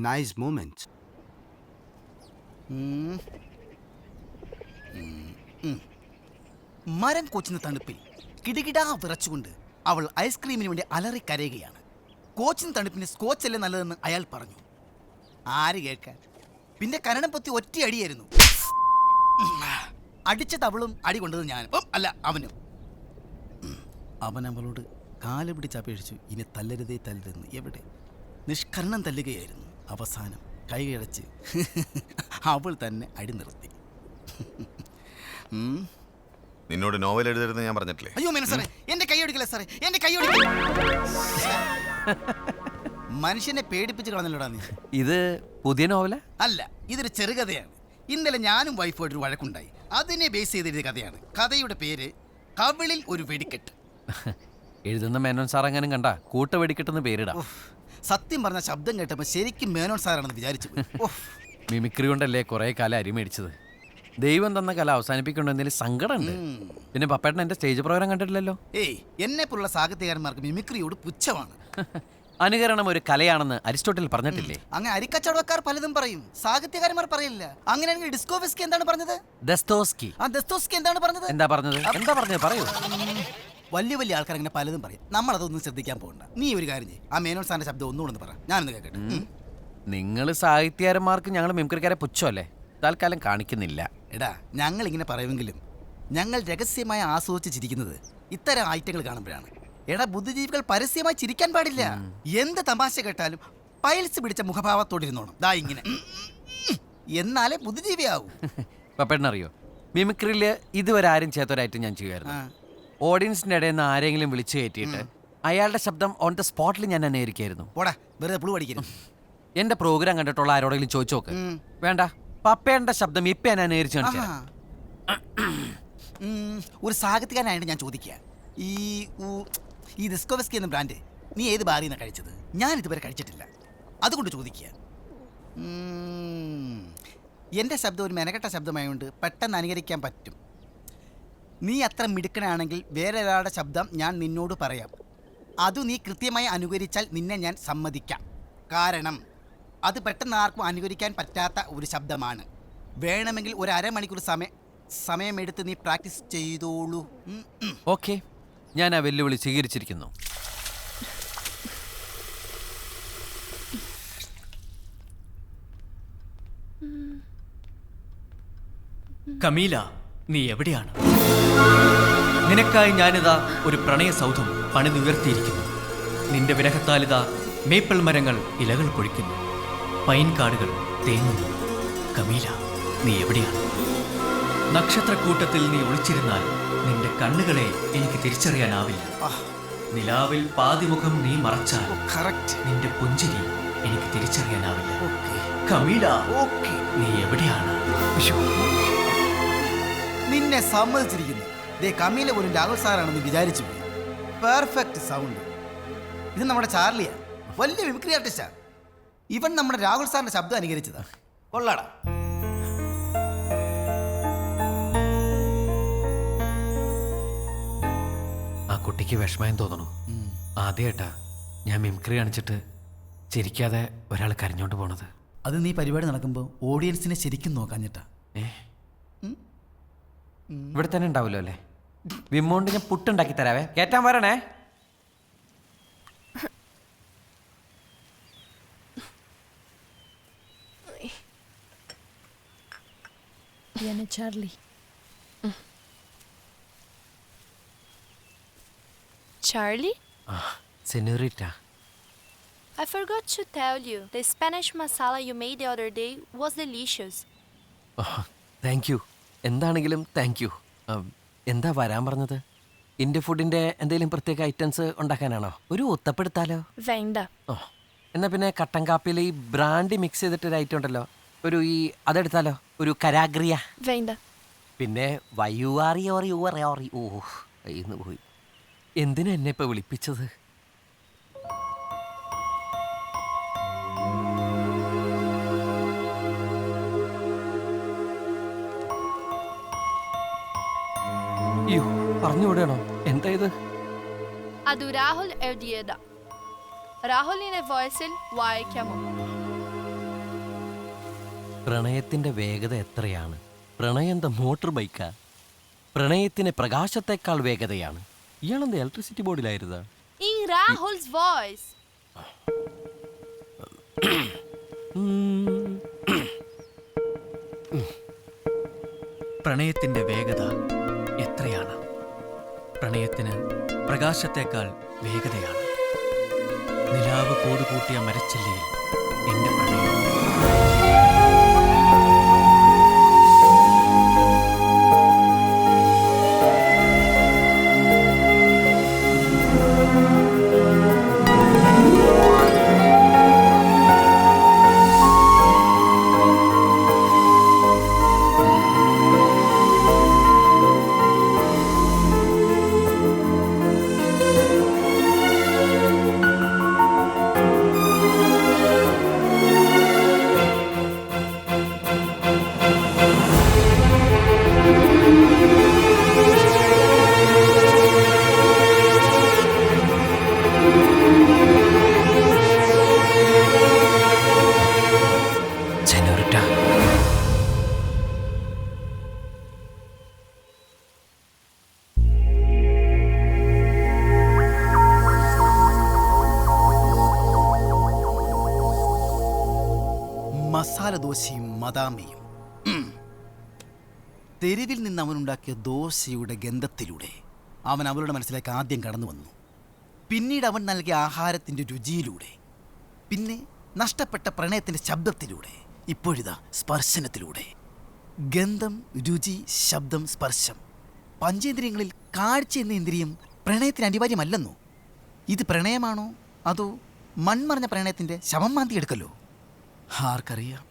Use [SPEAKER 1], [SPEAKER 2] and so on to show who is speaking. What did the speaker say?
[SPEAKER 1] Nice moment.
[SPEAKER 2] മരം കൊച്ചുന്ന തണുപ്പിൽ കിടുകിടാ വിറച്ചുകൊണ്ട് അവൾ ഐസ്ക്രീമിന് വേണ്ടി അലറി കരയുകയാണ്. കോച്ചിന് തണുപ്പിന് സ്കോച്ച് അല്ലേ നല്ലതെന്ന് അയാൾ പറഞ്ഞു. ആര് കേൾക്കാൻ? പിന്നെ കരണം പൊത്തി ഒറ്റയടിയായിരുന്നു. അടിച്ചത് അവളും അടി കൊണ്ടത് ഞാനും അല്ല അവനും. അവൻ അവളോട് കാല് പിടിച്ചപേക്ഷിച്ചു, ഇനി തല്ലരുതേ തല്ലരുതെന്ന്. എവിടെ? നിഷ്കരണം തല്ലുകയായിരുന്നു. അവസാനം കൈയടച്ച് അവൾ തന്നെ അടി നിർത്തി.
[SPEAKER 3] നിന്നോട് നോവൽ എഴുതരുതെന്ന് ഞാൻ പറഞ്ഞിട്ടില്ലേ?
[SPEAKER 2] അയ്യോ മേന സാറേ, എന്റെ കൈയൊടിക്കല്ലേ സാറേ, എന്റെ കൈയൊടിക്കൽ. മനുഷ്യനെ പേടിപ്പിച്ച് കളഞ്ഞല്ലോടാ നീ.
[SPEAKER 4] ഇത് പുതിയ നോവല
[SPEAKER 2] അല്ല, ഇതൊരു ചെറുകഥയാണ്. ഇന്നലെ ഞാനും വൈഫായിട്ടൊരു വഴക്കുണ്ടായി. അതിനെ ബേസ് ചെയ്തെഴുതിയ കഥയാണ്. കഥയുടെ പേര് കവിളിൽ ഒരു വെടിക്കെട്ട്.
[SPEAKER 4] എഴുതുന്ന മേനോൻ സാർ എങ്ങാനും കണ്ട കൂട്ട വെടിക്കെട്ടെന്ന് പേരിടാം.
[SPEAKER 2] സത്യം പറഞ്ഞ ശബ്ദം കേട്ടപ്പോൾ ശരിക്കും മേനോൻ സാറാണെന്ന് വിചാരിച്ചു.
[SPEAKER 4] മിമിക്രി കൊണ്ടല്ലേ കുറെ കാലം അരിമേടിച്ചത്. ദൈവം തന്ന കല അവസാനിപ്പിക്കണമെന്നതിൽ സങ്കടമുണ്ട്. പിന്നെ പപ്പേട്ടൻ എന്റെ സ്റ്റേജ് പ്രോഗ്രാം കണ്ടിട്ടില്ലല്ലോ.
[SPEAKER 2] ഏയ്, എന്നെ പോലുള്ള സാഹിത്യകാരന്മാർക്ക് മിമിക്രിയോട് പുച്ഛമാണ്.
[SPEAKER 4] അനുകരണം ഒരു കലയാണെന്ന് അരിസ്റ്റോട്ടിൽ പറഞ്ഞിട്ടില്ലേ?
[SPEAKER 2] അങ്ങനെ അരിക്കച്ചവടക്കാർ പലതും പറയും, സാഹിത്യകാരന്മാർ പറയില്ല. അങ്ങനെയാണെങ്കിൽ ഡിസ്കോവസ്കി എന്താണ് പറഞ്ഞത്?
[SPEAKER 4] ദസ്തോസ്കി.
[SPEAKER 2] ആ ദസ്തോവസ്കി എന്താണ് പറഞ്ഞത്?
[SPEAKER 4] എന്താ പറഞ്ഞത് പറയൂ.
[SPEAKER 2] വലിയ വലിയ ആൾക്കാർ അങ്ങനെ പലതും പറയും. നമ്മളതൊന്നും ശ്രദ്ധിക്കാൻ പോകണ്ട. നീ ഒരു കാര്യം ചെയ്യും, ആ മേനോൻ സാറിന്റെ ശബ്ദം ഒന്നുകൂടെ പറ, ഞാനൊന്ന് കേൾക്കട്ടെ.
[SPEAKER 4] നിങ്ങൾ സാഹിത്യകാരന്മാർക്ക് ഞങ്ങൾ മിമിക്രിക്കാരെ പുച്ഛമല്ലേ? തൽക്കാലം കാണിക്കുന്നില്ല.
[SPEAKER 2] എടാ, ഞങ്ങൾ ഇങ്ങനെ പറയുമെങ്കിലും ഞങ്ങൾ രഹസ്യമായി ആസ്വദിച്ച് ചിരിക്കുന്നത് ഇത്തരം ഐറ്റങ്ങൾ കാണുമ്പോഴാണ്. എടാ, ബുദ്ധിജീവികൾ പരസ്യമായി ചിരിക്കാൻ പാടില്ല. എന്ത് തമാശ കേട്ടാലും പൈൽസ് പിടിച്ച മുഖഭാവത്തോടിരുന്നോണം. ദാ ഇങ്ങനെ, എന്നാലേ ബുദ്ധിജീവിയാവൂ.
[SPEAKER 4] പപ്പേട്ടനറിയോ, മിമിക്രിയില് ഇതുവരെ ആരും ചെയ്യാത്തൊരായിട്ട് ഞാൻ ചെയ്യുമായിരുന്നു. ഓഡിയൻസിന്റെ ഇടയിൽ നിന്ന് ആരെങ്കിലും വിളിച്ചു കയറ്റിയിട്ട് അയാളുടെ ശബ്ദം ഓൺ ദ സ്പോട്ടിൽ ഞാൻ അനുകരിക്കായിരുന്നു.
[SPEAKER 2] പോടാ, വെറുതെ പുളു പഠിക്കുന്നു.
[SPEAKER 4] എന്റെ പ്രോഗ്രാം കണ്ടിട്ടുള്ള ആരോടെങ്കിലും ചോദിച്ചു നോക്ക്. വേണ്ട, പപ്പേന്റെ ശബ്ദം ഇപ്പൊ ഞാൻ അനുകരിച്ചു കാണിച്ചു.
[SPEAKER 2] ഒരു സാഹിത്യകാരനായിട്ട് ഞാൻ ചോദിക്കുക, ഈ ദിസ്കോവസ്കി എന്ന ബ്രാൻഡ് നീ ഏത് ബാറിൽ നിന്നാണ് കഴിച്ചത്? ഞാൻ ഇതുവരെ കഴിച്ചിട്ടില്ല, അതുകൊണ്ട് ചോദിക്കുക. എൻ്റെ ശബ്ദം ഒരു മെനക്കെട്ട ശബ്ദമായതുകൊണ്ട് പെട്ടെന്ന് അനുകരിക്കാൻ പറ്റും. നീ അത്ര മിടുക്കനാണെങ്കിൽ വേറെ ഒരാളുടെ ശബ്ദം ഞാൻ നിന്നോട് പറയാം. അത് നീ കൃത്യമായി അനുകരിച്ചാൽ നിന്നെ ഞാൻ സമ്മതിക്കാം. കാരണം അത് പെട്ടെന്ന് ആർക്കും അനുകരിക്കാൻ പറ്റാത്ത ഒരു ശബ്ദമാണ്. വേണമെങ്കിൽ ഒരു അരമണിക്കൂർ സമയമെടുത്ത് നീ പ്രാക്ടീസ് ചെയ്തോളൂ.
[SPEAKER 4] ഓക്കെ, ഞാൻ ആ വെല്ലുവിളി സ്വീകരിച്ചിരിക്കുന്നു.
[SPEAKER 5] കമീല, നീ എവിടെയാണ്? നിനക്കായി ഞാനിതാ ഒരു പ്രണയ സൗധം പണിതുയർത്തിയിരിക്കുന്നു. നിന്റെ വിരഹത്താലിതാ മേപ്പിൾ മരങ്ങൾ ഇലകൾ പൊഴിക്കുന്നു, പൈൻ കാടുകൾ തേങ്ങുന്നു. കമീല, നീ എവിടെയാണ്? നക്ഷത്രക്കൂട്ടത്തിൽ നീ ഒളിച്ചിരുന്നാൽ നിന്റെ കണ്ണുകളെ എനിക്ക് തിരിച്ചറിയാനാവില്ല. നിലാവിൽ പാതിമുഖം നീ മറച്ചാൽ നിന്റെ പുഞ്ചിരി എനിക്ക് തിരിച്ചറിയാനാവില്ല. കമീല, നീ എവിടെയാണ്?
[SPEAKER 2] നിന്നെ സമ്മതിച്ചിരിക്കുന്നു. ദേ, കമീല പോലും രാഹുൽ സാറാണെന്ന് വിചാരിച്ചു പോയി. Perfect sound. ഇത് നമ്മുടെ ചാർലിയാ, വലിയ മിമിക്രി ആർട്ടിസ്റ്റാ. ഇവൻ നമ്മുടെ രാഹുൽ സാറിന്റെ ശബ്ദം അനുകരിച്ചതാ. കൊള്ളാടാ.
[SPEAKER 4] ആ കുട്ടിക്ക് വിഷമം തോന്നണു. ആദ്യമായിട്ടാ ഞാൻ മിമിക്രി കാണിച്ചിട്ട് ചിരിക്കാതെ ഒരാൾ കരഞ്ഞോണ്ട് പോണത്.
[SPEAKER 2] അത് നീ പരിപാടി നടക്കുമ്പോൾ ഓഡിയൻസിനെ ശരിക്കും നോക്കാഞ്ഞിട്ടാ.
[SPEAKER 4] ഇവിടെ തന്നെ ഉണ്ടാവുമല്ലോ അല്ലേ? വിമ്മോണ്ട് ഞാൻ പുട്ടുണ്ടാക്കി തരാവേ, കേറ്റാൻ വരണേ.
[SPEAKER 6] Charlie. Charlie?
[SPEAKER 4] Senorita.
[SPEAKER 6] I forgot to tell you, the Spanish masala you made the other day was delicious.
[SPEAKER 4] Thank you. എന്താണെങ്കിലും താങ്ക് യു. എന്താ വരാൻ പറഞ്ഞത്? ഇന്ത്യ ഫുഡിന്റെ എന്തെങ്കിലും പ്രത്യേക ഐറ്റംസ് ഉണ്ടാക്കാനാണോ? ഒരു ഒത്തപ്പെടുത്താലോ?
[SPEAKER 6] Venda.
[SPEAKER 4] ഓ, എന്നാ പിന്നെ കട്ടൻ കാപ്പിയിൽ ഈ ബ്രാൻഡി മിക്സ് ചെയ്തിട്ടൊരു ഐറ്റം ഉണ്ടല്ലോ, ഒരു അതെടുത്താലോ? ഒരു കരാഗ്രിയ.
[SPEAKER 6] Venda.
[SPEAKER 4] പിന്നെ വയ്യുവാറി ഓ ഇന്ന് പോയി. എന്തിനാ എന്നെ ഇപ്പൊ വിളിപ്പിച്ചത്? അയ്യോ, പറഞ്ഞുവിടണോ? എന്താ ഇത്?
[SPEAKER 6] Adu Rahul Erdieda. രാഹുലിനെ വോയിസിൽ വായിക്കാമോ?
[SPEAKER 4] പ്രണയത്തിന്റെ വേഗത എത്രയാണ്? പ്രണയം എന്താ മോട്ടോർ ബൈക്കാ? പ്രണയത്തിന് പ്രകാശത്തെക്കാൾ വേഗതയാണ്. ഇയാളെന്താ ഇലക്ട്രിസിറ്റി ബോർഡിലായിരുന്നാ?
[SPEAKER 6] In Rahul's voice.
[SPEAKER 5] പ്രണയത്തിന്റെ വേഗത എത്രയാണ്? പ്രണയത്തിന് പ്രകാശത്തേക്കാൾ വേഗതയാണ്. നിലാവ് കൂടുകൂട്ടിയ മരച്ചില്ലയിൽ എന്റെ പ്രണയം.
[SPEAKER 2] മസാല ദോശയും മദാമയും. തെരുവിൽ നിന്ന് അവനുണ്ടാക്കിയ ദോശയുടെ ഗന്ധത്തിലൂടെ അവൻ അവളുടെ മനസ്സിലേക്ക് ആദ്യം കടന്നു വന്നു. പിന്നീട് അവൻ നൽകിയ ആഹാരത്തിൻ്റെ രുചിയിലൂടെ, പിന്നെ നഷ്ടപ്പെട്ട പ്രണയത്തിൻ്റെ ശബ്ദത്തിലൂടെ, ഇപ്പോഴിതാ സ്പർശനത്തിലൂടെ. ഗന്ധം, രുചി, ശബ്ദം, സ്പർശം, പഞ്ചേന്ദ്രിയങ്ങളിൽ കാഴ്ച എന്ന ഇന്ദ്രിയം പ്രണയത്തിന് അനിവാര്യമല്ലെന്നോ? ഇത് പ്രണയമാണോ അതോ മൺമറഞ്ഞ പ്രണയത്തിൻ്റെ ശവം മാന്തി എടുക്കലോ? ആർക്കറിയാം.